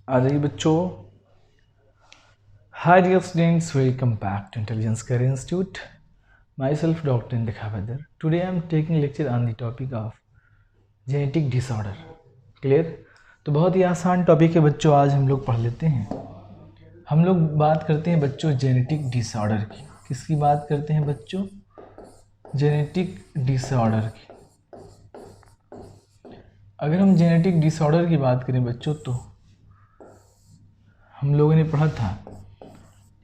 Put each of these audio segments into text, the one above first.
आ जाइए बच्चों। Hi dear students, welcome back to Intelligence Career Institute. Myself Dr. Indika Badar. Today I am taking lecture on the topic of genetic disorder. Clear? तो बहुत ही आसान topic है बच्चों, आज हम लोग पढ़ लेते हैं। हम लोग बात करते हैं बच्चों जेनेटिक डिसऑर्डर की। किसकी बात करते हैं बच्चों? जेनेटिक डिसऑर्डर की। अगर हम जेनेटिक डिसऑर्डर की बात करें बच्चों, तो हम लोगों ने पढ़ा था,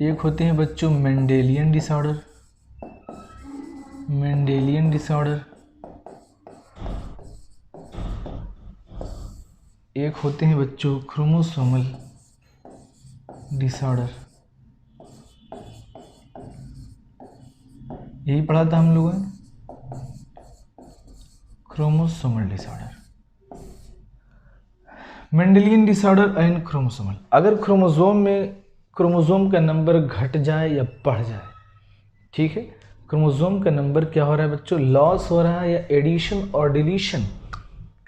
एक होते हैं बच्चों मेंडेलियन डिसऑर्डर, मेंडेलियन डिसऑर्डर, एक होते हैं बच्चों क्रोमोसोमल डिसऑर्डर। यही पढ़ा था हम लोगों ने, chromosomal disorder, Mendelian disorder and chromosomal. अगर क्रोमोसोम का नंबर घट जाए या बढ़ जाए, ठीक है, क्रोमोसोम का नंबर क्या हो रहा है बच्चों, लॉस हो रहा है या एडिशन और डिलीशन,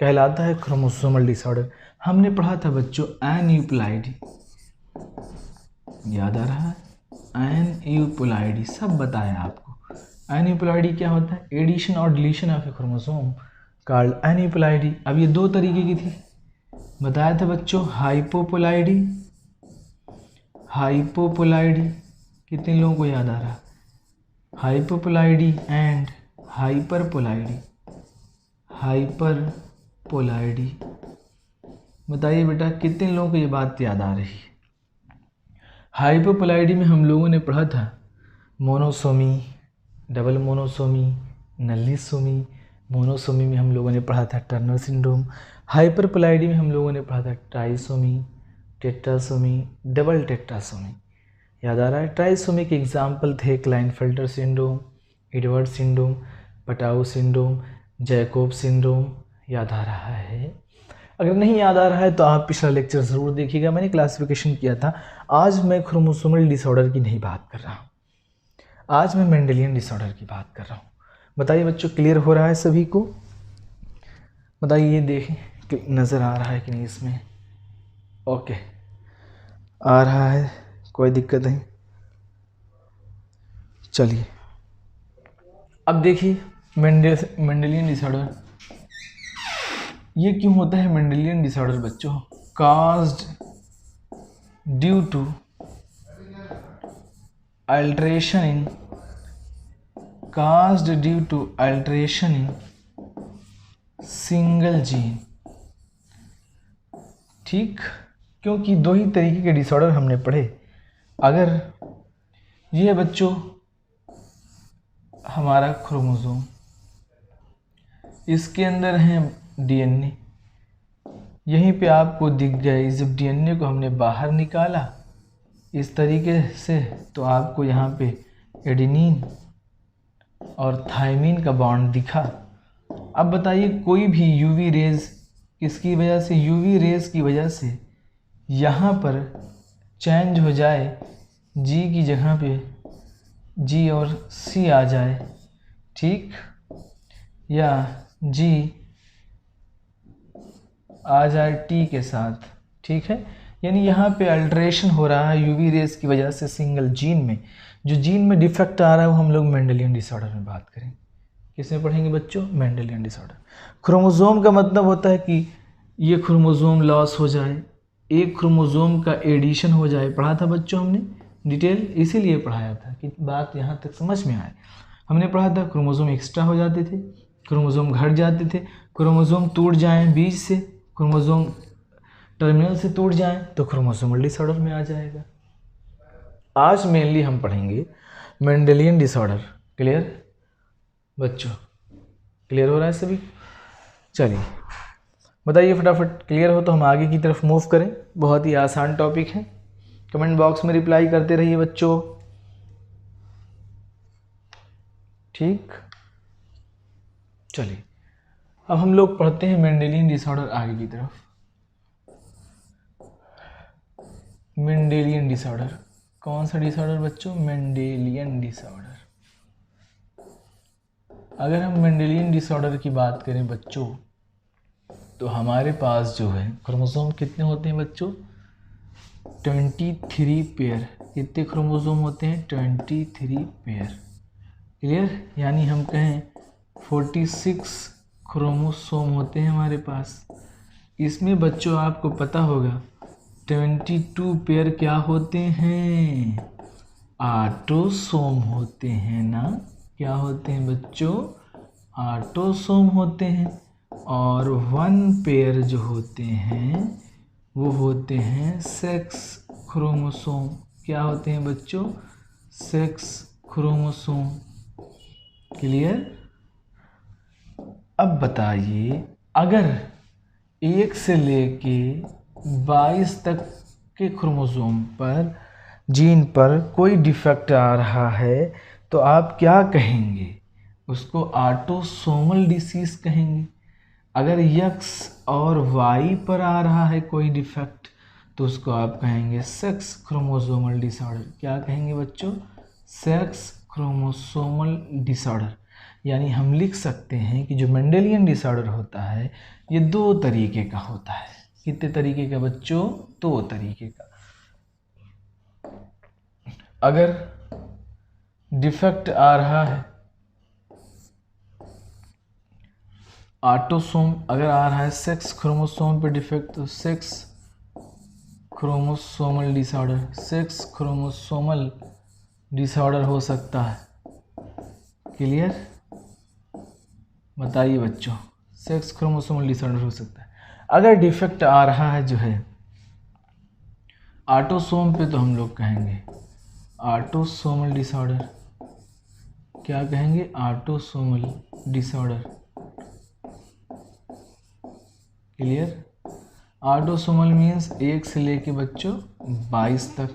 कहलाता है क्रोमोसोमल डिसऑर्डर। हमने पढ़ा था बच्चों एन्यूप्लॉइडी, याद आ रहा है? एन्यूप्लॉइडी सब बताया आपको। एन्यूप्लॉइडी क्या होता है? एडिशन और deletion of A chromosome called aneuploidy. अब ये दो तरीके की थी, बताया था बच्चों, हाइपोप्लॉइडी, हाइपोप्लॉइडी। कितने लोगों को याद आ रहा? हाइपोप्लॉइडी एंड हाइपरप्लॉइडी, हाइपरप्लॉइडी। बताइए बेटा, कितने लोगों को ये बात याद आ रही है? हाइपोप्लॉइडी में हम लोगों ने पढ़ा था मोनोसोमी, डबल मोनोसोमी, नलीसोमी। मोनोसोमी में हम लोगों ने पढ़ा था टर्नर सिंड्रोम। हाइपरप्लॉइडी में हम लोगों ने पढ़ा था ट्राइसोमी, टेट्रासोमी, डबल टेट्रासोमी। याद आ रहा है? ट्राइसोमी के एग्जाम्पल थे Klinefelter syndrome, Edward syndrome, Patau syndrome, Jacob syndrome. याद आ रहा है? अगर नहीं याद आ रहा है तो आप पिछला लेक्चर ज़रूर देखिएगा, मैंने क्लासिफिकेशन किया था। आज मैं क्रोमोसोमल डिसऑर्डर की नहीं बात कर रहा हूँ, आज मैं मेंडेलियन डिसऑर्डर की बात कर रहा हूँ। बताइए बच्चों, क्लियर हो रहा है सभी को? बताइए, ये देखें कि नज़र आ रहा है कि नहीं इसमें? ओके, आ रहा है, कोई दिक्कत नहीं। चलिए अब देखिए मेंडेलियन डिसऑर्डर। ये क्यों होता है मेंडेलियन डिसऑर्डर बच्चों? Caused due to alteration in, caused due to alteration in single gene। ठीक, क्योंकि दो ही तरीके के डिसऑर्डर हमने पढ़े। अगर ये बच्चों हमारा क्रोमोसोम, इसके अंदर है डीएनए, यहीं पे आपको दिख गया, जब डीएनए को हमने बाहर निकाला इस तरीके से, तो आपको यहाँ पे एडेनिन और थायमिन का बॉन्ड दिखा। अब बताइए, कोई भी यूवी रेज किसकी वजह से, यूवी रेज की वजह से यहाँ पर चेंज हो जाए, जी की जगह पे जी और सी आ जाए, ठीक, या जी आ जाए टी के साथ, ठीक है, यानी यहाँ पे अल्टरेशन हो रहा है यूवी रेज की वजह से सिंगल जीन में। जो जीन में डिफेक्ट आ रहा है वो हम लोग मेंडेलियन डिसऑर्डर में बात करेंगे। किसमें पढ़ेंगे बच्चों? Mendelian disorder. क्रोमोसोम का मतलब होता है कि ये क्रोमोसोम लॉस हो जाए, एक क्रोमोसोम का एडिशन हो जाए। पढ़ा था बच्चों हमने डिटेल, इसीलिए पढ़ाया था कि बात यहाँ तक समझ में आए। हमने पढ़ा था क्रोमोसोम एक्स्ट्रा हो जाते थे, क्रोमोसोम घट जाते थे, क्रोमोसोम टूट जाएँ बीच से, क्रोमोसोम टर्मिनल से टूट जाएँ तो क्रोमोसोमल डिसऑर्डर में आ जाएगा। आज मेनली हम पढ़ेंगे मेंडेलियन डिसऑर्डर। क्लियर बच्चों? क्लियर हो रहा है सभी? चलिए बताइए फटाफट, क्लियर हो तो हम आगे की तरफ मूव करें। बहुत ही आसान टॉपिक है, कमेंट बॉक्स में रिप्लाई करते रहिए बच्चों, ठीक। चलिए अब हम लोग पढ़ते हैं मेंडेलियन डिसऑर्डर आगे की तरफ। मेंडेलियन डिसऑर्डर कौन सा डिसऑर्डर बच्चों? Mendelian disorder. अगर हम मेंडेलियन डिसऑर्डर की बात करें बच्चों, तो हमारे पास जो है क्रोमोसोम कितने होते हैं बच्चों? 23 पेयर। कितने क्रोमोसोम होते हैं? 23 पेयर। क्लियर? यानी हम कहें 46 क्रोमोसोम होते हैं हमारे पास। इसमें बच्चों आपको पता होगा 22 पेयर क्या होते हैं? ऑटोसोम होते हैं ना। क्या होते हैं बच्चों? ऑटोसोम होते हैं। और 1 पेयर जो होते हैं वो होते हैं सेक्स क्रोमोसोम। क्या होते हैं बच्चों? Sex chromosome. क्लियर? अब बताइए, अगर 1 से लेके 22 तक के क्रोमोसोम पर, जीन पर कोई डिफेक्ट आ रहा है तो आप क्या कहेंगे? उसको ऑटोसोमल डिसीज कहेंगे। अगर X और Y पर आ रहा है कोई डिफेक्ट तो उसको आप कहेंगे सेक्स क्रोमोसोमल डिसऑर्डर। क्या कहेंगे बच्चों? Sex chromosomal disorder. यानी हम लिख सकते हैं कि जो मेंडेलियन डिसऑर्डर होता है ये 2 तरीके का होता है। कितने तरीके का बच्चों? 2 तरीके का। अगर डिफेक्ट आ रहा है ऑटोसोम, अगर आ रहा है सेक्स क्रोमोसोम पे डिफेक्ट तो sex chromosomal disorder, sex chromosomal disorder हो सकता है। क्लियर? बताइए बच्चों, सेक्स क्रोमोसोमल डिसऑर्डर हो सकता है। अगर डिफेक्ट आ रहा है जो है ऑटोसोम पे तो हम लोग कहेंगे ऑटोसोमल डिसऑर्डर। क्या कहेंगे? Autosomal disorder. Clear? Autosomal means 1 से लेके बच्चों 22 तक,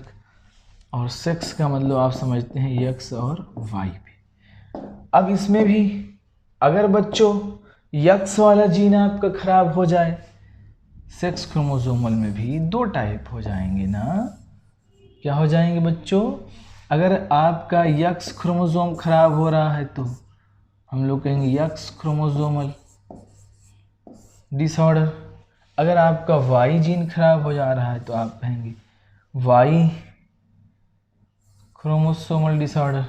और सेक्स का मतलब आप समझते हैं X और Y पे। अब इसमें भी अगर बच्चों X वाला जीन आपका खराब हो जाए, सेक्स क्रोमोसोमल में भी 2 टाइप हो जाएंगे ना। क्या हो जाएंगे बच्चों? अगर आपका X क्रोमोसोम खराब हो रहा है तो हम लोग कहेंगे X क्रोमोसोमल डिसऑर्डर। अगर आपका Y जीन खराब हो जा रहा है तो आप कहेंगे Y क्रोमोसोमल डिसऑर्डर।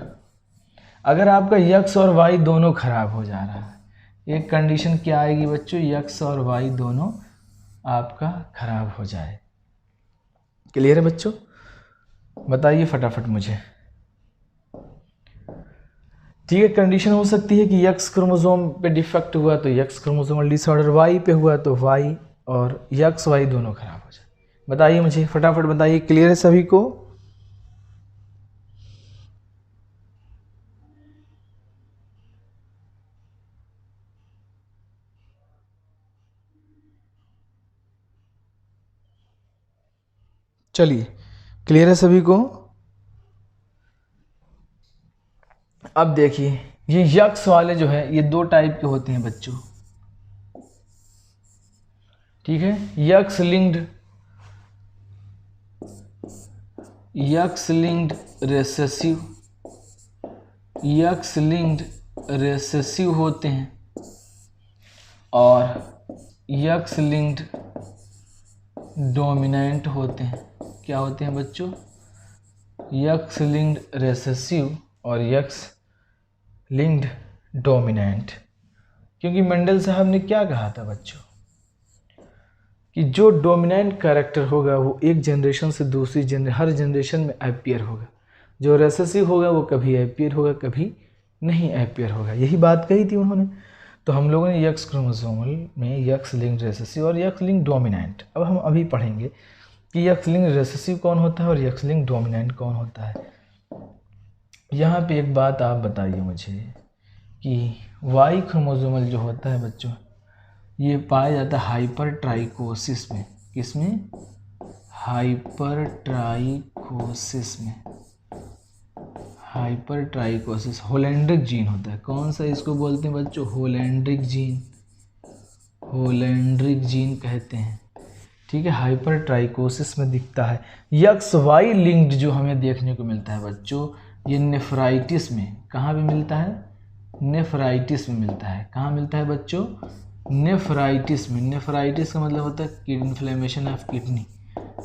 अगर आपका X और Y दोनों खराब हो जा रहा है, एक कंडीशन क्या आएगी बच्चों? X और Y दोनों आपका खराब हो जाए। क्लियर है बच्चों? बताइए फटाफट मुझे। ठीक है, कंडीशन हो सकती है कि X क्रोमोसोम पे डिफेक्ट हुआ तो X क्रोमोसोमल डिसऑर्डर, Y पे हुआ तो Y और X Y दोनों खराब हो जाए। बताइए मुझे फटाफट बताइए। क्लियर है सभी को? चलिए, क्लियर है सभी को? अब देखिए, ये X वाले जो है ये 2 टाइप के होते हैं बच्चों। ठीक है, X लिंक्ड रेसेसिव होते हैं और X लिंक्ड डोमिनेंट होते हैं। क्या होते हैं बच्चों? X लिंक्ड रेसेसिव और X लिंक्ड डोमिनेंट। क्योंकि मेंडल साहब ने क्या कहा था बच्चों कि जो डोमिनेंट कैरेक्टर होगा वो एक जनरेशन से दूसरी हर जनरेशन में अपीयर होगा, जो रेसेसिव होगा वो कभी अपीयर होगा कभी नहीं अपीयर होगा। यही बात कही थी उन्होंने। तो हम लोगों ने X क्रोमोसोमल में X लिंक्ड रेसेसिव और X लिंक्ड डोमिनेंट, अब हम अभी पढ़ेंगे कि X लिंक्ड रेसेसिव कौन होता है और X लिंक्ड डोमिनेंट कौन होता है। यहाँ पे एक बात आप बताइए मुझे कि Y क्रोमोसोमल जो होता है बच्चों ये पाया जाता है हाइपर ट्राइकोसिस में। किसमें? हाइपर ट्राइकोसिस में। हाइपर ट्राइकोसिस होलैंड्रिक जीन होता है। कौन सा इसको बोलते हैं बच्चों? Holandric gene. होलैंड्रिक जीन कहते हैं। ठीक है, हाइपर ट्राइकोसिस में दिखता है। XY लिंक्ड जो हमें देखने को मिलता है बच्चों ये नेफ्राइटिस में। कहाँ पे मिलता है? नेफ्राइटिस में मिलता है। कहाँ मिलता है बच्चों? नेफ्राइटिस में। नेफ्राइटिस का मतलब होता है इन्फ्लेमेशन ऑफ किडनी।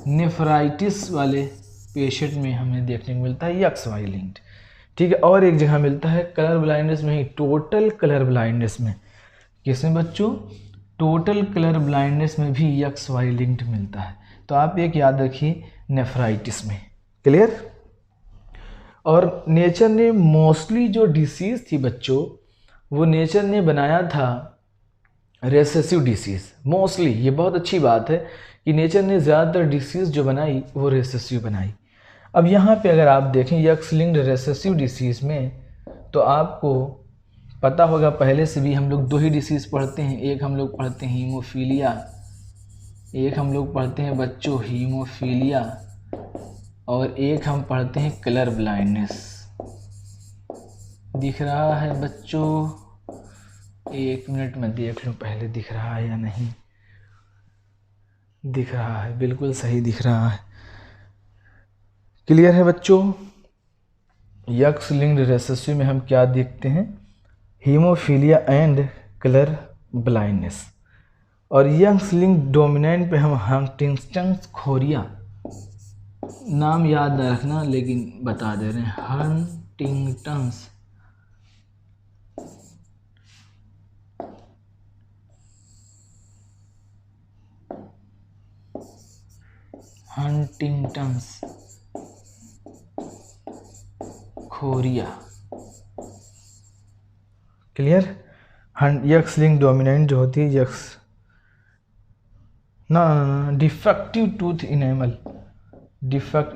नेफ्राइटिस वाले पेशेंट में हमें देखने को मिलता है एक्स वाई लिंक्ड। ठीक है, और एक जगह मिलता है कलर ब्लाइंडनेस में ही, टोटल कलर ब्लाइंडनेस में। किसमें बच्चों? टोटल कलर ब्लाइंडनेस में भी एक्स वाई लिंक्ड मिलता है। तो आप एक याद रखिए, नेफ्राइटिस में। क्लियर? और नेचर ने मोस्टली जो डिसीज़ थी बच्चों, वो नेचर ने बनाया था रेसेसिव डिसीज़ मोस्टली। ये बहुत अच्छी बात है कि नेचर ने ज़्यादातर डिसीज़ जो बनाई वो रेसेसिव बनाई। अब यहाँ पे अगर आप देखें एक्स लिंक्ड रेसेसिव डिसीज़ में, तो आपको पता होगा पहले से भी हम लोग दो ही डिसीज़ पढ़ते हैं। एक हम लोग पढ़ते हैं हीमोफीलिया, एक हम लोग पढ़ते हैं बच्चों हीमोफीलिया, और एक हम पढ़ते हैं कलर ब्लाइंडनेस। दिख रहा है बच्चों? एक मिनट में देख लूँ पहले दिख रहा है या नहीं। दिख रहा है, बिल्कुल सही दिख रहा है। क्लियर है बच्चों? एक्स लिंक्ड रेसेसिव में हम क्या देखते हैं? Haemophilia and colour blindness. और एक्स लिंक्ड डोमिनेंट पे हम हंटिंगटन्स खोरिया, नाम याद न रखना लेकिन बता दे रहे हैं, Huntington's chorea. Clear? X linked dominant जो होती है एक्स ना defective tooth enamel,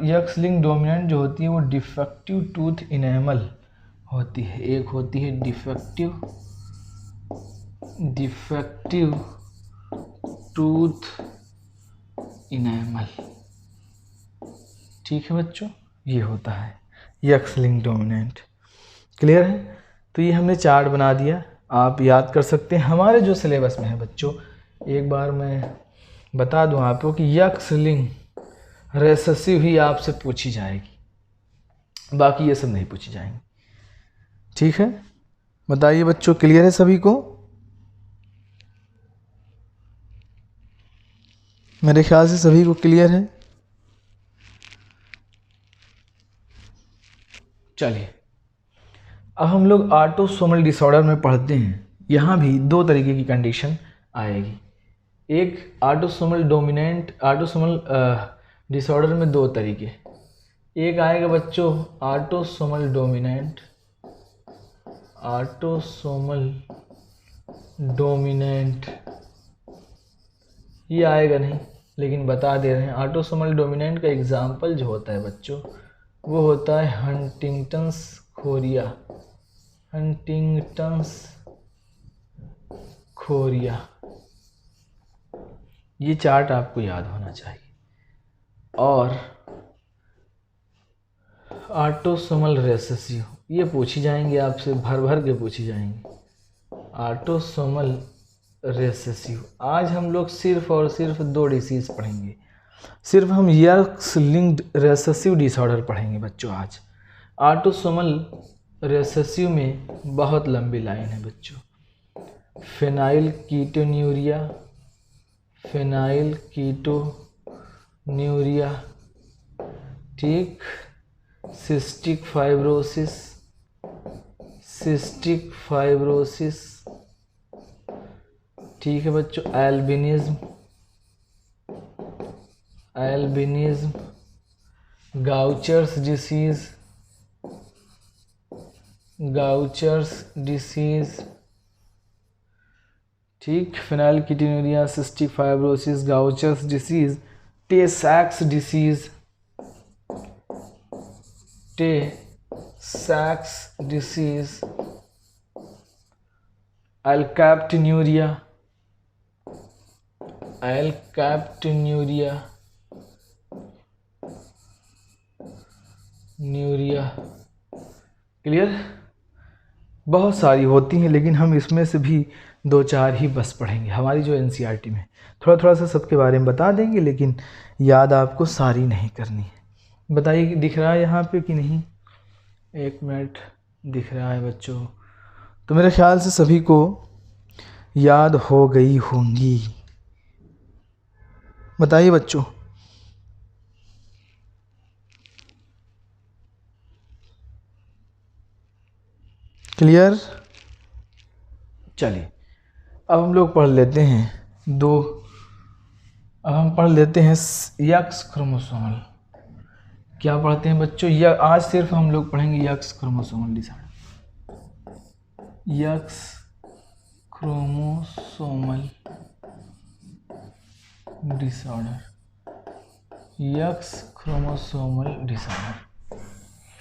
X linked dominant जो होती है वो डिफेक्टिव टूथ इनेमल होती है। एक होती है डिफेक्टिव टूथ इनेमल। ठीक है बच्चों, ये होता है एक्स लिंक डोमिनेंट। क्लियर है? तो ये हमने चार्ट बना दिया, आप याद कर सकते हैं। हमारे जो सिलेबस में है बच्चों, एक बार मैं बता दूं आपको कि एक्स लिंक रेसेसिव ही आपसे पूछी जाएगी, बाकी ये सब नहीं पूछी जाएंगी। ठीक है, बताइए बच्चों, क्लियर है सभी को? मेरे ख्याल से सभी को क्लियर है। चलिए, अब हम लोग ऑटोसोमल डिसऑर्डर में पढ़ते हैं। यहाँ भी दो तरीके की कंडीशन आएगी। एक ऑटोसोमल डिसऑर्डर में दो तरीके। एक आएगा बच्चों ऑटोसोमल डोमिनेंट, ये आएगा नहीं लेकिन बता दे रहे हैं। ऑटोसोमल डोमिनेंट का एग्जाम्पल जो होता है बच्चों, वो होता है हंटिंगटन्स खोरिया। ये चार्ट आपको याद होना चाहिए। और ऑटोसोमल रेसेसिव, ये पूछी जाएंगे आपसे, भर भर के पूछी जाएंगे। ऑटोसोमल रेसेसिव, आज हम लोग सिर्फ और सिर्फ दो डिसीज़ पढ़ेंगे। सिर्फ हम एक्स लिंक्ड रेसेसिव डिसऑर्डर पढ़ेंगे बच्चों आज। ऑटोसोमल रेसेसिव में बहुत लंबी लाइन है बच्चों। फेनाइल कीटोन्यूरिया, ठीक, सिस्टिक फाइब्रोसिस, ठीक है बच्चों, एल्बिनिज्म, गाउचर्स डिसीज, ठीक, phenylketonuria, cystic fibrosis, Gaucher's disease, Tay Sachs disease, alkaptonuria, clear? बहुत सारी होती हैं लेकिन हम इसमें से भी दो चार ही बस पढ़ेंगे। हमारी जो एनसीईआरटी में थोड़ा सा सबके बारे में बता देंगे, लेकिन याद आपको सारी नहीं करनी है। बताइए दिख रहा है यहाँ पे कि नहीं? एक मिनट, दिख रहा है बच्चों? तो मेरे ख्याल से सभी को याद हो गई होंगी। बताइए बच्चों, क्लियर। चलिए अब हम लोग पढ़ लेते हैं अब हम पढ़ लेते हैं एक्स क्रोमोसोमल। क्या पढ़ते हैं बच्चों? आज सिर्फ हम लोग पढ़ेंगे x chromosomal disorder. X chromosomal disorder, x chromosomal disorder.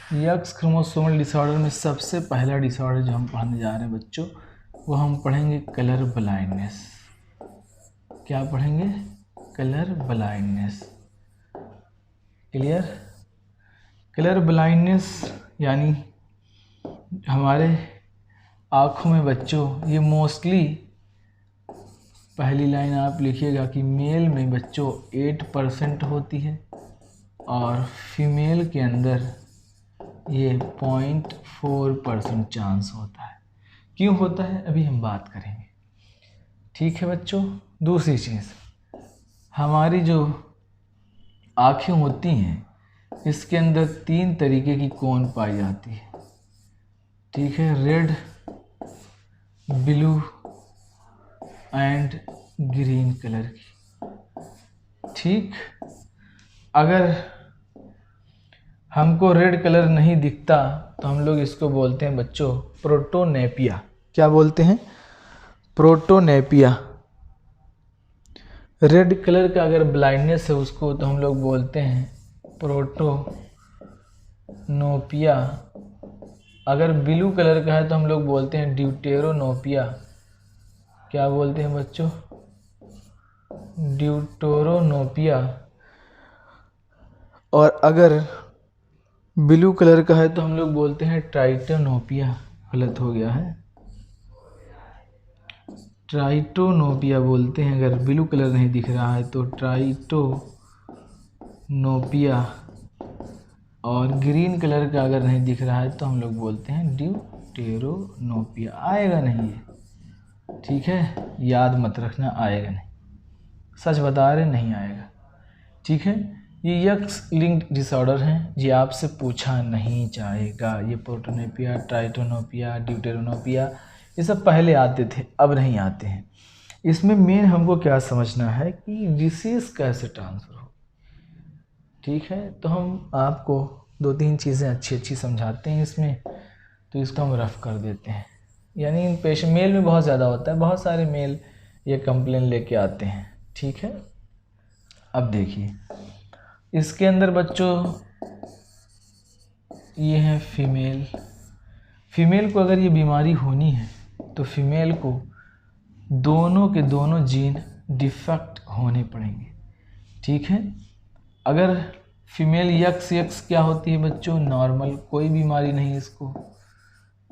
X chromosomal disorder में सबसे पहला डिसऑर्डर जो हम पढ़ने जा रहे हैं बच्चों, वो हम पढ़ेंगे कलर ब्लाइंडनेस। क्या पढ़ेंगे? Colour blindness. Clear. Colour blindness यानी हमारे आँखों में बच्चों, ये मोस्टली पहली लाइन आप लिखिएगा कि मेल में बच्चों 8% होती है और फीमेल के अंदर ये 0.4% चांस होता है। क्यों होता है अभी हम बात करेंगे, ठीक है बच्चों। दूसरी चीज़, हमारी जो आँखें होती हैं इसके अंदर 3 तरीके की कोन पाई जाती है, ठीक है। Red, blue and green colour की, ठीक। अगर हमको रेड कलर नहीं दिखता तो हम लोग इसको बोलते हैं बच्चों प्रोटोनेपिया। क्या बोलते हैं? प्रोटोनेपिया। रेड कलर का अगर ब्लाइंडनेस है उसको तो हम लोग बोलते हैं प्रोटोनोपिया। अगर ब्लू कलर का है तो हम लोग बोलते हैं ड्यूटेरोनोपिया। क्या बोलते हैं बच्चों? ड्यूटेरोनोपिया। और अगर ब्लू कलर का है तो हम लोग बोलते हैं ट्राइटोनोपिया। गलत हो गया है, ट्राइटोनोपिया बोलते हैं। अगर ब्लू कलर नहीं दिख रहा है तो ट्राइटोनोपिया। और ग्रीन कलर का अगर नहीं दिख रहा है तो हम लोग बोलते हैं ड्यूटेरोनोपिया। आएगा नहीं ये, ठीक है, याद मत रखना, आएगा नहीं, सच बता रहे नहीं आएगा, ठीक है। ये एक्स लिंक्ड डिसऑर्डर हैं, ये आपसे पूछा नहीं जाएगा। ये प्रोटोनेपिया, ट्राइटोनोपिया, ड्यूटेरोनोपिया ये सब पहले आते थे, अब नहीं आते हैं। इसमें मेन हमको क्या समझना है कि डिसीज कैसे ट्रांसफ़र हो, ठीक है। तो हम आपको 2-3 चीज़ें अच्छी समझाते हैं इसमें, तो इसको हम रफ कर देते हैं। यानी पेशेंट मेल में बहुत ज़्यादा होता है, बहुत सारे मेल ये कंप्लेन लेके आते हैं, ठीक है। अब देखिए इसके अंदर बच्चों ये है फीमेल। फीमेल को अगर ये बीमारी होनी है तो फीमेल को दोनों के दोनों जीन डिफेक्ट होने पड़ेंगे, ठीक है। अगर फीमेल एक्स क्या होती है बच्चों? नॉर्मल, कोई बीमारी नहीं इसको।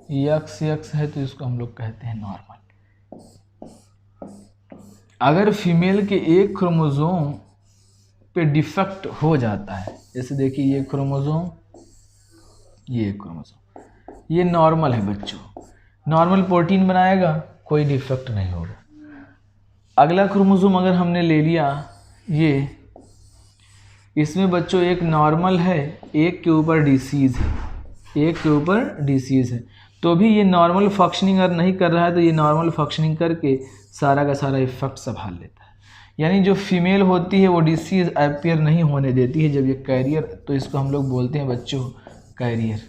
एक्स है तो इसको हम लोग कहते हैं नॉर्मल। अगर फीमेल के एक क्रोमोसोम पे डिफेक्ट हो जाता है, जैसे देखिए ये क्रोमोसोम, ये क्रोमोसोम, ये नॉर्मल है बच्चों, नॉर्मल प्रोटीन बनाएगा, कोई डिफेक्ट नहीं होगा। अगला क्रोमोसोम अगर हमने ले लिया, ये इसमें बच्चों एक नॉर्मल है, एक के ऊपर डिसीज़ है, एक के ऊपर डिसीज़ है, तो भी ये नॉर्मल फंक्शनिंग अगर नहीं कर रहा है तो ये नॉर्मल फंक्शनिंग करके सारा का सारा इफेक्ट संभाल लेता है। यानी जो फीमेल होती है वो डिसीज़ अपीयर नहीं होने देती है जब ये कैरियर, तो इसको हम लोग बोलते हैं बच्चों कैरियर।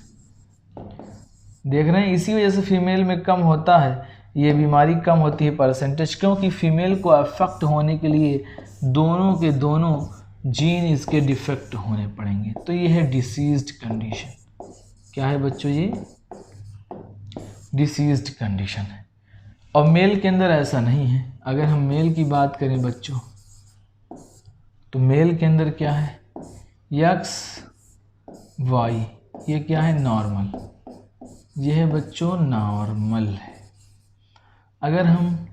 देख रहे हैं, इसी वजह से फीमेल में कम होता है, ये बीमारी कम होती है परसेंटेज, क्योंकि फीमेल को अफेक्ट होने के लिए दोनों के दोनों जीन इसके डिफेक्ट होने पड़ेंगे। तो ये है डिसीज्ड कंडीशन। क्या है बच्चों? ये डिसीज्ड कंडीशन है। और मेल के अंदर ऐसा नहीं है। अगर हम मेल की बात करें बच्चों, तो मेल के अंदर क्या है? एक्स वाई, ये क्या है? नॉर्मल। ये है बच्चों नॉर्मल है। अगर हम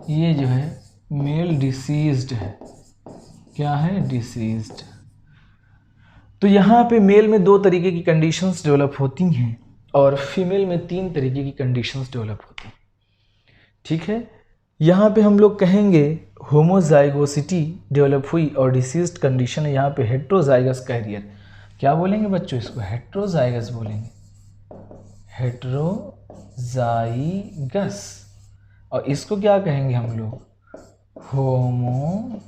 ये जो है मेल डिसीज्ड है, क्या है? डिसीज्ड। तो यहाँ पे मेल में 2 तरीके की कंडीशंस डेवलप होती हैं और फीमेल में 3 तरीके की कंडीशंस डेवलप होती हैं, ठीक है। यहाँ पे हम लोग कहेंगे होमोजाइगोसिटी डेवलप हुई और डिसीज्ड कंडीशन है यहाँ पे हेट्रोजाइगस कैरियर। क्या बोलेंगे बच्चों, इसको हेट्रोजाइगस बोलेंगे, हेट्रोजाइगस। और इसको क्या कहेंगे हम लोग, होमोजाइगस।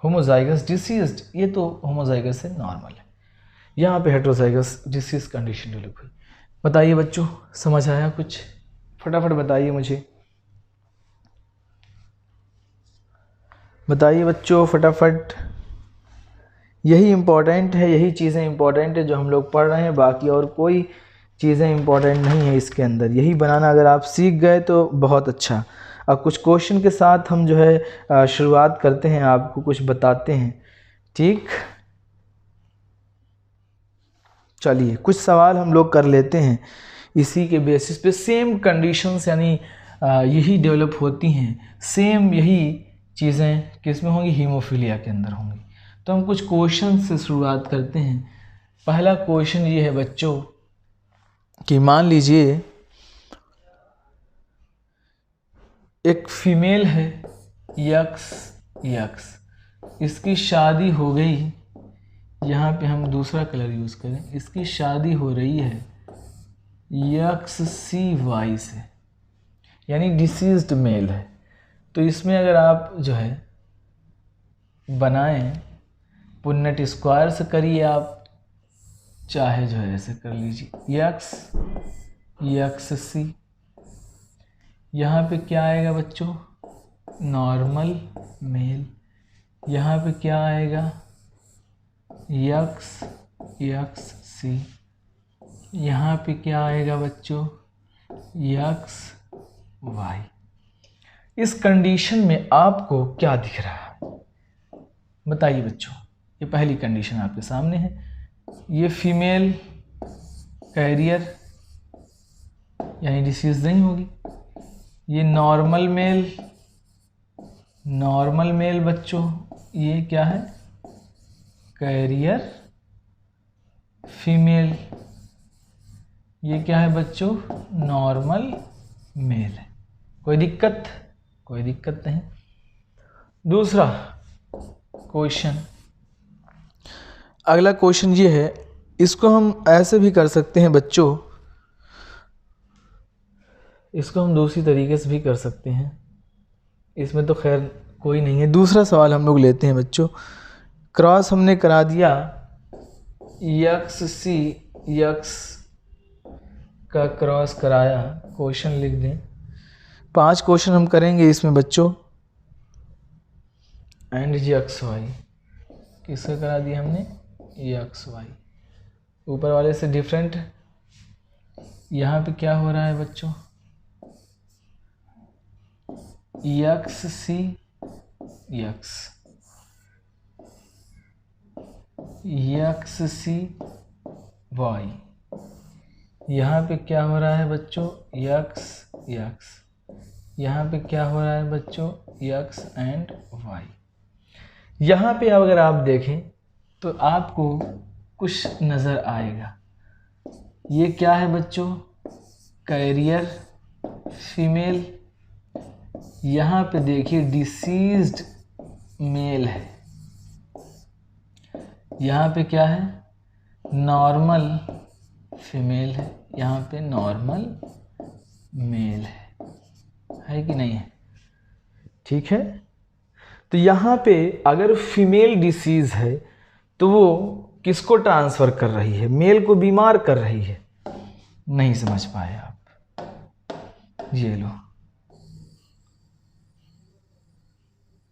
होमोजाइगस डिसीज्ड, ये तो होमोजाइगस से नॉर्मल है, यहाँ पे हेट्रोजाइगस डिसीज कंडीशन डेवलप हुई। बताइए बच्चों, समझ आया कुछ? फटाफट बताइए मुझे, बताइए बच्चों फटाफट। यही इम्पोर्टेंट है, यही चीज़ें इम्पोर्टेंट है जो हम लोग पढ़ रहे हैं, बाकी और कोई चीज़ें इम्पोर्टेंट नहीं है इसके अंदर। यही बनाना अगर आप सीख गए तो बहुत अच्छा। अब कुछ क्वेश्चन के साथ हम जो है शुरुआत करते हैं, आपको कुछ बताते हैं, ठीक। चलिए कुछ सवाल हम लोग कर लेते हैं इसी के बेसिस पे। सेम कंडीशंस यानी यही डेवलप होती हैं, सेम यही चीज़ें किस में होंगी, हीमोफीलिया के अंदर होंगी। तो हम कुछ क्वेश्चन से शुरुआत करते हैं। पहला क्वेश्चन ये है बच्चों कि मान लीजिए एक फीमेल है यक्स, इसकी शादी हो गई, यहाँ पे हम दूसरा कलर यूज़ करें, इसकी शादी हो रही है XCY से, यानी डिसीज्ड मेल है। तो इसमें अगर आप जो है बनाएं, पुन्नट स्क्वायर से करिए आप, चाहे जो है ऐसे कर लीजिए, XC। यहाँ पे क्या आएगा बच्चों, नॉर्मल मेल। यहाँ पे क्या आएगा, XC। यहाँ पे क्या आएगा बच्चों, XY। इस कंडीशन में आपको क्या दिख रहा है, बताइए बच्चों। ये पहली कंडीशन आपके सामने है, ये फीमेल कैरियर यानी डिसीज नहीं होगी। ये नॉर्मल मेल बच्चों, ये क्या है, कैरियर फीमेल। ये क्या है बच्चों, नॉर्मल मेल है। कोई दिक्कत नहीं। दूसरा क्वेश्चन, अगला क्वेश्चन ये है, इसको हम ऐसे भी कर सकते हैं बच्चों, इसको हम दूसरी तरीके से भी कर सकते हैं, इसमें तो खैर कोई नहीं है। दूसरा सवाल हम लोग लेते हैं बच्चों, क्रॉस हमने करा दिया, यक्स का क्रॉस कराया, क्वेश्चन लिख दें। 5 क्वेश्चन हम करेंगे इसमें बच्चों, एंड XY किसका करा दिया हमने, XY। ऊपर वाले से डिफरेंट, यहाँ पे क्या हो रहा है बच्चों, XCY। यहाँ पे क्या हो रहा है बच्चों, X। यहाँ पे क्या हो रहा है बच्चों, X एंड Y। यहाँ पे अगर आप देखें तो आपको कुछ नज़र आएगा, ये क्या है बच्चों, कैरियर फीमेल। यहाँ पे देखिए डिसीज्ड मेल है, यहाँ पे क्या है, नॉर्मल फीमेल है, यहाँ पे नॉर्मल मेल है कि नहीं है, ठीक है। तो यहाँ पे अगर फीमेल डिसीज़ है तो वो किसको ट्रांसफ़र कर रही है, मेल को बीमार कर रही है। नहीं समझ पाए आप, ये लो,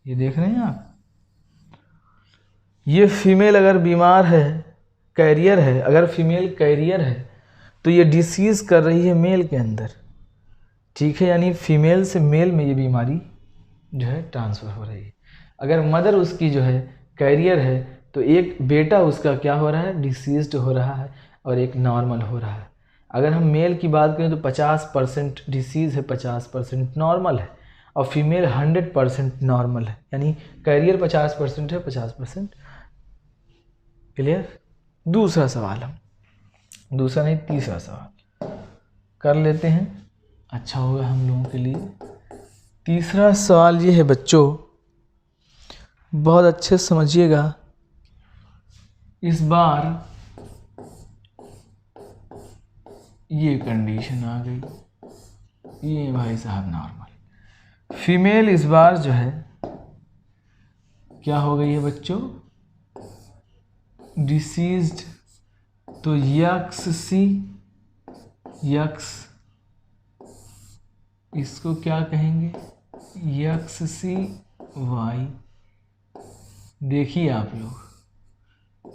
ये देख रहे हैं आप, ये फीमेल अगर बीमार है, कैरियर है, अगर फीमेल कैरियर है तो ये डिसीज़ कर रही है मेल के अंदर, ठीक है। यानी फीमेल से मेल में ये बीमारी जो है ट्रांसफ़र हो रही है। अगर मदर उसकी जो है कैरियर है तो एक बेटा उसका क्या हो रहा है, डिसीज्ड हो रहा है, और एक नॉर्मल हो रहा है। अगर हम मेल की बात करें तो 50% डिसीज़ है, 50% नॉर्मल है, और फीमेल 100% नॉर्मल है, यानी कैरियर 50% है, 50%। क्लियर। दूसरा सवाल, हम दूसरा नहीं तीसरा सवाल कर लेते हैं, अच्छा होगा हम लोगों के लिए। तीसरा सवाल ये है बच्चों, बहुत अच्छे से समझिएगा। इस बार ये कंडीशन आ गई, ये भाई साहब नॉर्मल। फीमेल इस बार जो है क्या हो गई है बच्चों, डिसीज्ड। तो यक्स सी, यक्स इसको क्या कहेंगे, यक्स सी वाई। देखिए आप लोग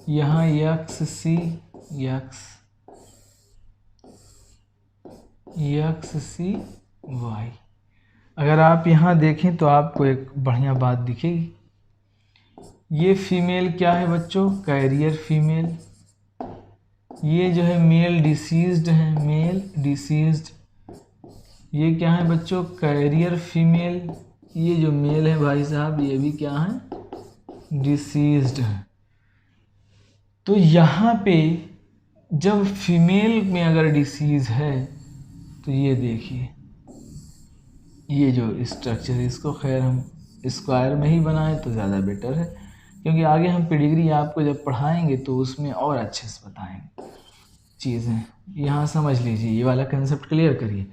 यहाँ यक्स सी यक्स सी वाई। अगर आप यहाँ देखें तो आपको एक बढ़िया बात दिखेगी। ये फीमेल क्या है बच्चों, कैरियर फीमेल। ये जो है मेल डिसीज्ड है, मेल डिसीज्ड। ये क्या है बच्चों, कैरियर फीमेल। ये जो मेल है भाई साहब ये भी क्या है, डिसीज्ड है। तो यहाँ पे जब फीमेल में अगर डिसीज है तो ये देखिए, ये जो स्ट्रक्चर है इसको खैर हम स्क्वायर में ही बनाएं तो ज़्यादा बेटर है, क्योंकि आगे हम पेडिग्री आपको जब पढ़ाएंगे तो उसमें और अच्छे से बताएंगे चीज़ें। यहाँ समझ लीजिए, ये वाला कंसेप्ट क्लियर करिए।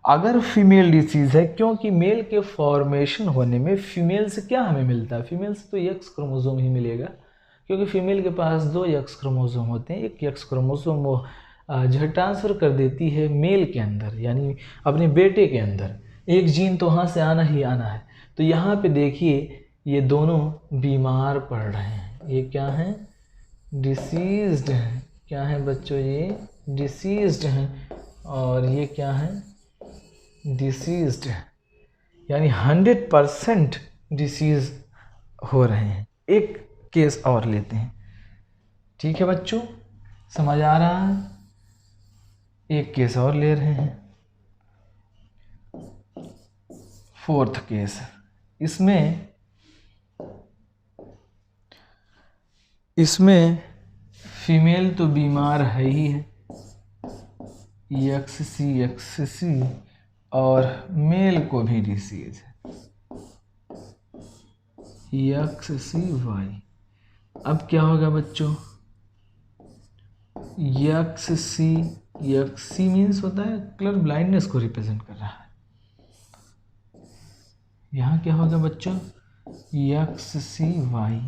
अगर फीमेल डिसीज़ है, क्योंकि मेल के फॉर्मेशन होने में फीमेल से क्या हमें मिलता है, फीमेल से तो एक्स क्रोमोसोम ही मिलेगा, क्योंकि फीमेल के पास 2 एक्स क्रोमोसोम होते हैं। एक एक्स क्रोमोसोम वो जो है ट्रांसफ़र कर देती है मेल के अंदर, यानी अपने बेटे के अंदर। एक जीन तो वहाँ से आना ही आना है। तो यहाँ पे देखिए ये दोनों बीमार पड़ रहे हैं। ये क्या है, डिसीज्ड हैं। क्या है बच्चों, ये डिसीज्ड हैं। और ये क्या है, डिसीज्ड है, यानी 100% डिसीज हो रहे हैं। एक केस और लेते हैं, ठीक है बच्चों, समझ आ रहा है। एक केस और ले रहे हैं, 4th केस। इसमें फीमेल तो बीमार है ही है, एक्स सी, और मेल को भी डिसीज है, एक्स सी वाई। अब क्या होगा बच्चों, एक्स सी मीन्स होता है कलर ब्लाइंडनेस को रिप्रेजेंट कर रहा है। यहाँ क्या होगा बच्चों, एक्स सी वाई।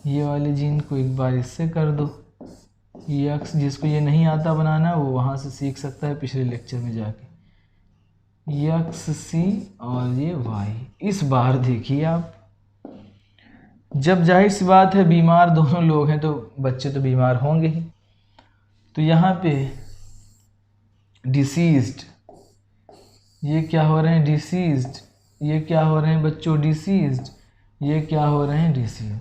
ये वाले जीन को एक बार इससे कर दो, एक्स, जिसको ये नहीं आता बनाना वो वहाँ से सीख सकता है पिछले लेक्चर में जाके, एक्स सी और ये वाई। इस बार देखिए आप, जब जाहिर सी बात है बीमार दोनों लोग हैं तो बच्चे तो बीमार होंगे ही। तो यहाँ पे डिसीज्ड, ये क्या हो रहे हैं, डिसीज्ड। ये क्या हो रहे हैं बच्चों, डिसीज्ड। ये क्या हो रहे हैं, डिसीज।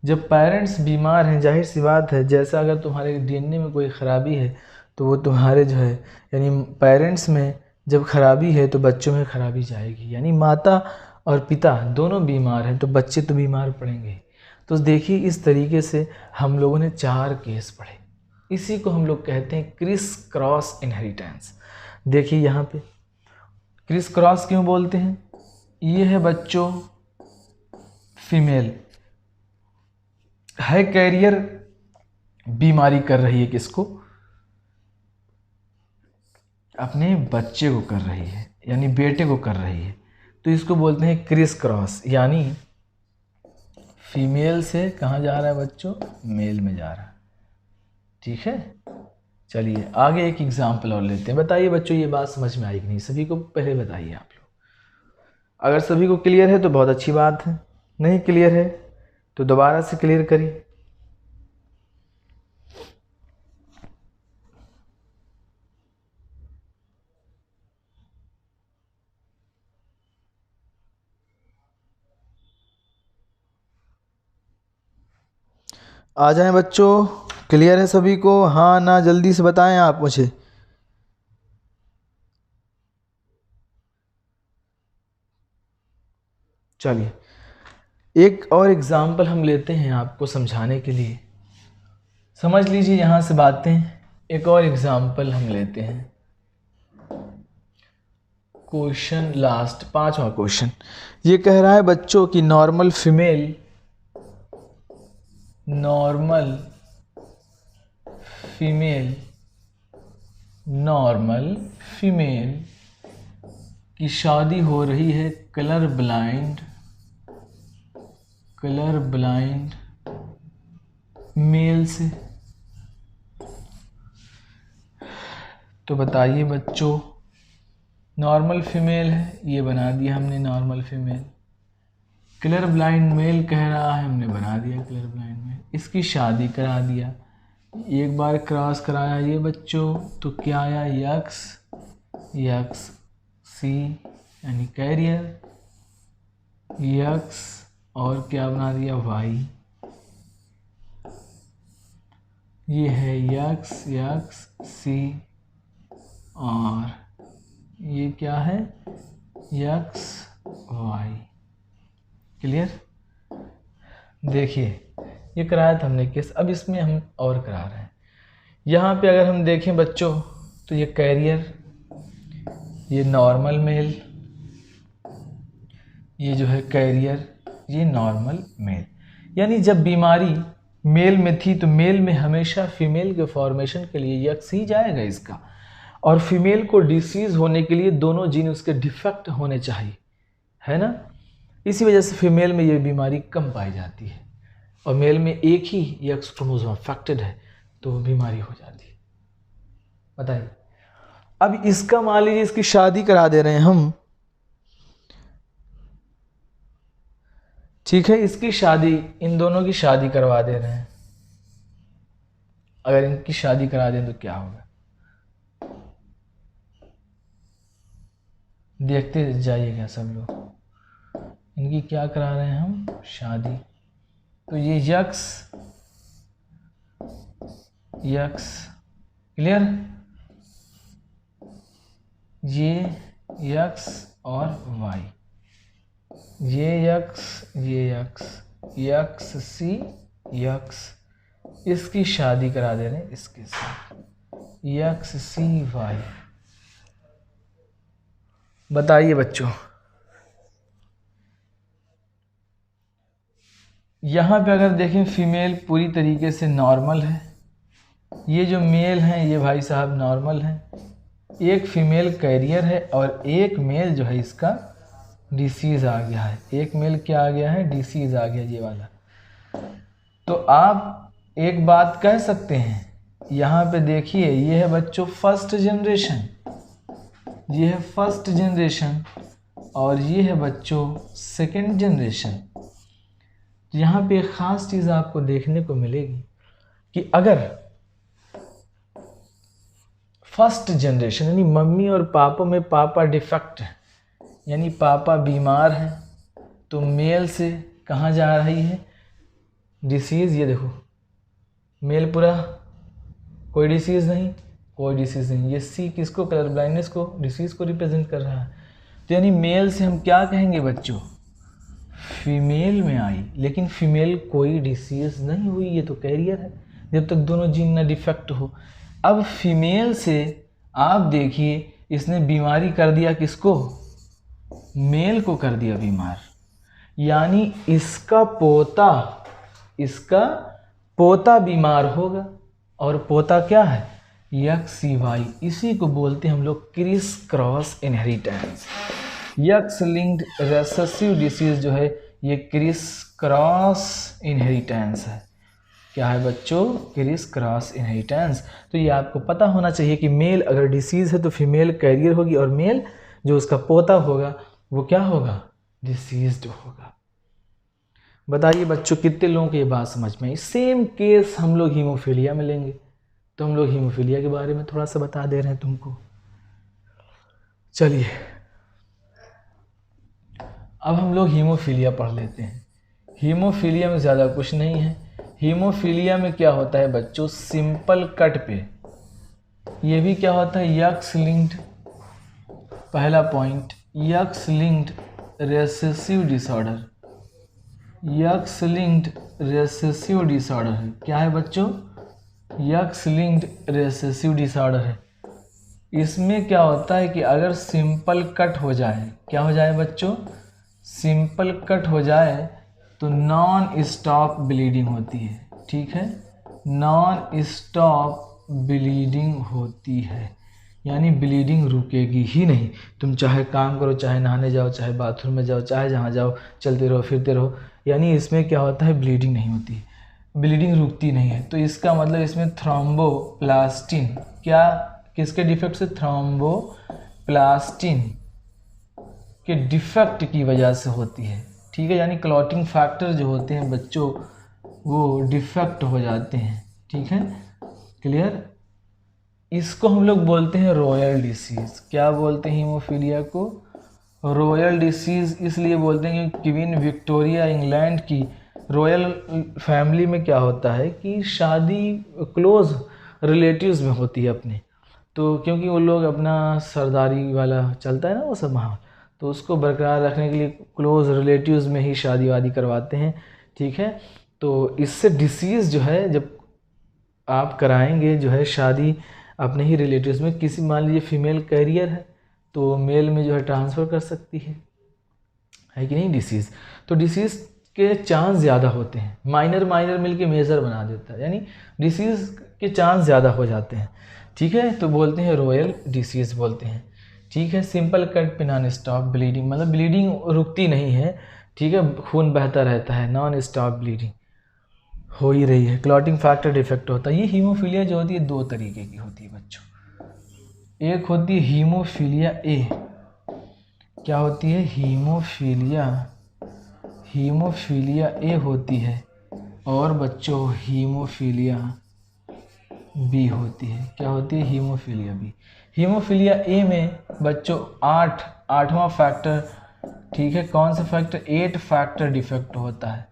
जब पेरेंट्स बीमार हैं, जाहिर सी बात है, जैसा अगर तुम्हारे डीएनए में कोई ख़राबी है तो वो तुम्हारे जो है, यानी पेरेंट्स में जब खराबी है तो बच्चों में खराबी जाएगी। यानी माता और पिता दोनों बीमार हैं तो बच्चे तो बीमार पड़ेंगे। तो देखिए इस तरीके से हम लोगों ने 4 केस पढ़े। इसी को हम लोग कहते हैं क्रिस क्रॉस इनहेरिटेंस। देखिए यहाँ पे क्रिस क्रॉस क्यों बोलते हैं, ये है बच्चों फीमेल है, कैरियर, बीमारी कर रही है किसको, अपने बच्चे को कर रही है, यानी बेटे को कर रही है। तो इसको बोलते हैं क्रिस क्रॉस, यानी फीमेल से कहाँ जा रहा है बच्चों, मेल में जा रहा है। ठीक है, चलिए आगे एक एग्जाम्पल और लेते हैं। बताइए बच्चों ये बात समझ में आई कि नहीं, सभी को पहले बताइए आप लोग। अगर सभी को क्लियर है तो बहुत अच्छी बात है, नहीं क्लियर है तो दोबारा से क्लियर करिए। आ जाएं बच्चों, क्लियर है सभी को, हाँ ना, जल्दी से बताएं आप मुझे। चलिए एक और एग्जाम्पल हम लेते हैं आपको समझाने के लिए। समझ लीजिए यहाँ से बातें। एक और एग्जाम्पल हम लेते हैं। क्वेश्चन लास्ट 5वां क्वेश्चन ये कह रहा है बच्चों कि नॉर्मल फीमेल की शादी हो रही है कलर ब्लाइंड मेल से। तो बताइए बच्चों, नॉर्मल फीमेल है, ये बना दिया हमने normal female. Colour blind mail कह रहा है, हमने बना दिया कलर ब्लाइंड मेल। इसकी शादी करा दिया, एक बार क्रॉस कराया ये बच्चों, तो क्या आया यक्स सी यानी कैरियर, यक्स और क्या बना दिया वाई। ये है यक्स सी और ये क्या है यक्स वाई। क्लियर। देखिए ये कराया था हमने केस, अब इसमें हम और करा रहे हैं। यहाँ पे अगर हम देखें बच्चों तो ये कैरियर, ये नॉर्मल मेल, ये जो है कैरियर, ये नॉर्मल मेल। यानी जब बीमारी मेल में थी तो मेल में हमेशा फीमेल के फॉर्मेशन के लिए यक्स ही जाएगा इसका, और फीमेल को डिसीज होने के लिए दोनों जीन उसके डिफेक्ट होने चाहिए, है ना। इसी वजह से फीमेल में ये बीमारी कम पाई जाती है, और मेल में एक ही यक्स क्रोमोसोम अफेक्टेड है तो बीमारी हो जाती है। बताइए, अब इसका मान लीजिए इसकी शादी करा दे रहे हैं हम, ठीक है, इसकी शादी, इन दोनों की शादी करवा दे रहे हैं। अगर इनकी शादी करा दें तो क्या होगा, देखते जाइएगा सब लोग। इनकी क्या करा रहे हैं हम, शादी। तो ये यक्स क्लियर, ये यक्स और वाई, ये यक्स सी यक्स, इसकी शादी करा दे रहे हैं इसके साथ, यक्स सी वाई। बताइए बच्चों, यहाँ पे अगर देखें फीमेल पूरी तरीके से नॉर्मल है, ये जो मेल हैं ये भाई साहब नॉर्मल हैं, एक फीमेल कैरियर है और एक मेल जो है इसका डिसीज़ आ गया है। एक मेल क्या आ गया है, डिसीज़ आ गया ये वाला। तो आप एक बात कह सकते हैं, यहाँ पे देखिए ये है बच्चों फर्स्ट जनरेशन, ये है फर्स्ट जनरेशन और ये है बच्चों सेकंड जनरेशन। यहाँ पे एक ख़ास चीज़ आपको देखने को मिलेगी कि अगर फर्स्ट जनरेशन यानी मम्मी और पापा में पापा डिफेक्ट है, यानी पापा बीमार हैं, तो मेल से कहाँ जा रही है डिसीज़। ये देखो मेल पूरा कोई डिसीज़ नहीं, ये सी किसको, कलर ब्लाइंडनेस को, डिसीज़ को रिप्रेजेंट कर रहा है। तो यानी मेल से हम क्या कहेंगे बच्चों, फीमेल में आई, लेकिन फीमेल कोई डिसीज़ नहीं हुई, ये तो कैरियर है जब तक दोनों जीन ना डिफेक्ट हो। अब फीमेल से आप देखिए इसने बीमारी कर दिया किसको, मेल को कर दिया बीमार, यानी इसका पोता बीमार होगा, और पोता क्या है XY। इसी को बोलते हैं हम लोग criss cross inheritance. X linked recessive disease जो है ये क्रिस क्रॉस इनहेरिटेंस है। क्या है बच्चों, क्रिस क्रॉस इनहेरिटेंस। तो ये आपको पता होना चाहिए कि मेल अगर डिसीज़ है तो फीमेल कैरियर होगी, और मेल जो उसका पोता होगा वो क्या होगा, डिसीज्ड होगा। बताइए बच्चों कितने लोगों को ये बात समझ में आई। सेम केस हम लोग हीमोफीलिया में लेंगे, तो हम लोग हीमोफीलिया के बारे में थोड़ा सा बता दे रहे हैं तुमको। चलिए अब हम लोग हीमोफीलिया पढ़ लेते हैं। हीमोफीलिया में ज़्यादा कुछ नहीं है। हीमोफीलिया में क्या होता है बच्चों, सिंपल कट पे ये भी क्या होता है, यक्स लिंक्ड, पहला point x linked recessive disorder, x linked recessive disorder है। क्या है बच्चों, यक्स लिंक्ड रेसेसिव डिसऑर्डर है। इसमें क्या होता है कि अगर सिंपल कट हो जाए, क्या हो जाए बच्चों, सिंपल कट हो जाए तो नॉन स्टॉप ब्लीडिंग होती है, ठीक है, नॉन स्टॉप ब्लीडिंग होती है, यानी ब्लीडिंग रुकेगी ही नहीं। तुम चाहे काम करो, चाहे नहाने जाओ, चाहे बाथरूम में जाओ, चाहे जहाँ जाओ, चलते रहो फिरते रहो, यानी इसमें क्या होता है, ब्लीडिंग नहीं होती है, ब्लीडिंग रुकती नहीं है। तो इसका मतलब इसमें थ्रोम्बोप्लास्टिन, क्या किसके डिफेक्ट से, थ्रोम्बोप्लास्टिन के डिफेक्ट की वजह से होती है, ठीक है, यानी क्लॉटिंग फैक्टर जो होते हैं बच्चों वो डिफेक्ट हो जाते हैं, ठीक है, क्लियर। इसको हम लोग बोलते हैं रॉयल डिसीज़। क्या बोलते हैं हीमोफीलिया को, रॉयल डिसीज़ इसलिए बोलते हैं कि क्वीन विक्टोरिया इंग्लैंड की रॉयल फैमिली में क्या होता है कि शादी क्लोज रिलेटिव्स में होती है अपने, तो क्योंकि वो लोग अपना सरदारी वाला चलता है ना वो सब माहौल, तो उसको बरकरार रखने के लिए क्लोज रिलेटिव्स में ही शादी वादी करवाते हैं, ठीक है। तो इससे डिसीज़ जो है, जब आप कराएंगे जो है शादी अपने ही रिलेटिव्स में, किसी मान लीजिए फीमेल कैरियर है तो मेल में जो है ट्रांसफ़र कर सकती है कि नहीं डिसीज़। तो डिसीज़ के चांस ज़्यादा होते हैं, माइनर माइनर मिलके मेजर बना देता है, यानी डिसीज़ के चांस ज़्यादा हो जाते हैं, ठीक है, तो बोलते हैं रॉयल डिसीज़ बोलते हैं, ठीक है। सिंपल कट पे नॉन स्टॉप ब्लीडिंग, मतलब ब्लीडिंग रुकती नहीं है, ठीक है, खून बहता रहता है, नॉन स्टॉप ब्लीडिंग हो ही रही है, क्लॉटिंग फैक्टर डिफेक्ट होता है। ये हीमोफीलिया जो होती है दो तरीके की होती है बच्चों, एक होती है हीमोफीलिया ए, क्या होती है, हीमोफीलिया ए होती है, और बच्चों हीमोफीलिया बी होती है, क्या होती है, हीमोफीलिया बी। हीमोफीलिया ए में बच्चों आठवां फैक्टर, ठीक है, कौन सा फैक्टर, 8 फैक्टर डिफेक्ट होता है,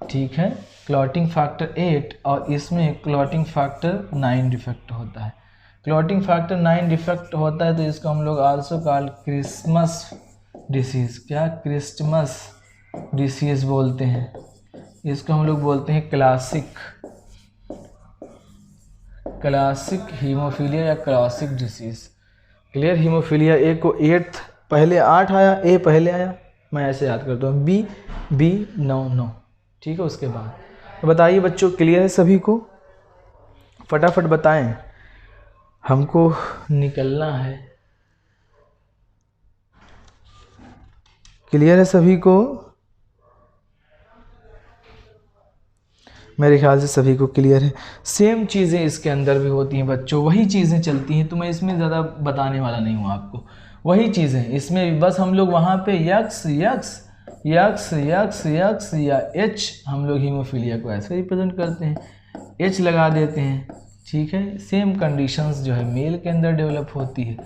ठीक है, क्लॉटिंग फैक्टर 8, और इसमें क्लॉटिंग फैक्टर 9 डिफेक्ट होता है। क्लॉटिंग फैक्टर 9 डिफेक्ट होता है तो इसको हम लोग आल्सो कॉल क्रिसमस डिसीज़, क्या, क्रिसमस डिसीज़ बोलते हैं, इसको हम लोग बोलते हैं क्लासिक हीमोफीलिया या classic disease, clear. Haemophilia A को 8 पहले 8 आया, ए पहले आया, मैं ऐसे याद करता हूँ, बी 9, ठीक है, उसके बाद। तो बताइए बच्चों, क्लियर है सभी को, फटाफट बताएं, हमको निकलना है, क्लियर है सभी को, मेरे ख्याल से सभी को क्लियर है। सेम चीज़ें इसके अंदर भी होती हैं बच्चों, वही चीज़ें चलती हैं, तो मैं इसमें ज़्यादा बताने वाला नहीं हूँ आपको, वही चीज़ें इसमें, बस हम लोग वहाँ पे यक्स या एच, हम लोग हीमोफीलिया को ऐसे रिप्रेजेंट करते हैं, एच लगा देते हैं, ठीक है। सेम कंडीशंस जो है मेल के अंदर डेवलप होती है,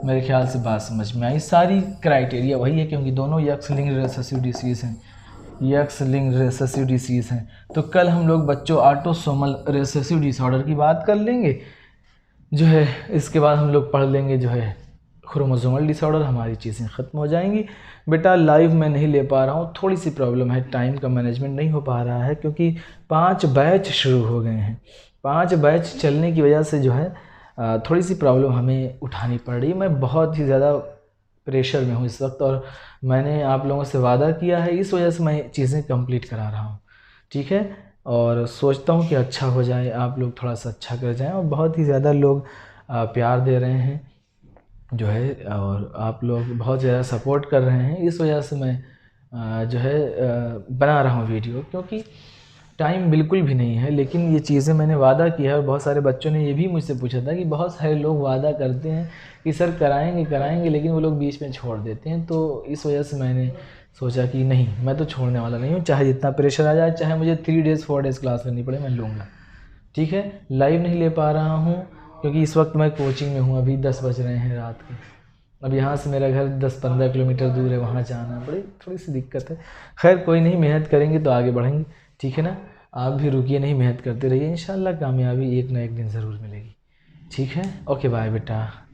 मेरे ख्याल से बात समझ में आई। सारी क्राइटेरिया वही है, क्योंकि दोनों यक्स लिंक्ड रिसेसिव डिसीज़ हैं, यक्स लिंक्ड रिसेसिव डिसीज़ हैं। तो कल हम लोग बच्चों ऑटोसोमल रिसेसिव डिसऑर्डर की बात कर लेंगे जो है, इसके बाद हम लोग पढ़ लेंगे जो है क्रोमोसोमल डिसऑर्डर, हमारी चीज़ें ख़त्म हो जाएंगी। बेटा लाइव मैं नहीं ले पा रहा हूँ, थोड़ी सी प्रॉब्लम है, टाइम का मैनेजमेंट नहीं हो पा रहा है, क्योंकि 5 बैच शुरू हो गए हैं, 5 बैच चलने की वजह से जो है थोड़ी सी प्रॉब्लम हमें उठानी पड़ रही है। मैं बहुत ही ज़्यादा प्रेशर में हूँ इस वक्त, और मैंने आप लोगों से वादा किया है, इस वजह से मैं चीज़ें कंप्लीट करा रहा हूँ, ठीक है। और सोचता हूँ कि अच्छा हो जाए, आप लोग थोड़ा सा अच्छा कर जाएं, और बहुत ही ज़्यादा लोग प्यार दे रहे हैं जो है, और आप लोग बहुत ज़्यादा सपोर्ट कर रहे हैं, इस वजह से मैं जो है बना रहा हूँ वीडियो, क्योंकि टाइम बिल्कुल भी नहीं है, लेकिन ये चीज़ें मैंने वादा किया है। और बहुत सारे बच्चों ने ये भी मुझसे पूछा था कि बहुत सारे लोग वादा करते हैं कि सर कराएंगे, लेकिन वो लोग बीच में छोड़ देते हैं, तो इस वजह से मैंने सोचा कि नहीं, मैं तो छोड़ने वाला नहीं हूँ, चाहे जितना प्रेशर आ जाए, चाहे मुझे 3 डेज़ 4 डेज़ क्लास करनी पड़े, मैं लूँगा, ठीक है। लाइव नहीं ले पा रहा हूँ क्योंकि इस वक्त मैं कोचिंग में हूँ, अभी 10 बज रहे हैं रात के, अब यहाँ से मेरा घर 10-15 किलोमीटर दूर है, वहाँ जाना बड़ी थोड़ी सी दिक्कत है। खैर कोई नहीं, मेहनत करेंगे तो आगे बढ़ेंगे, ठीक है ना। आप भी रुकिए नहीं, मेहनत करते रहिए, इंशाल्लाह कामयाबी एक ना एक दिन ज़रूर मिलेगी, ठीक है। ओके बाय बेटा।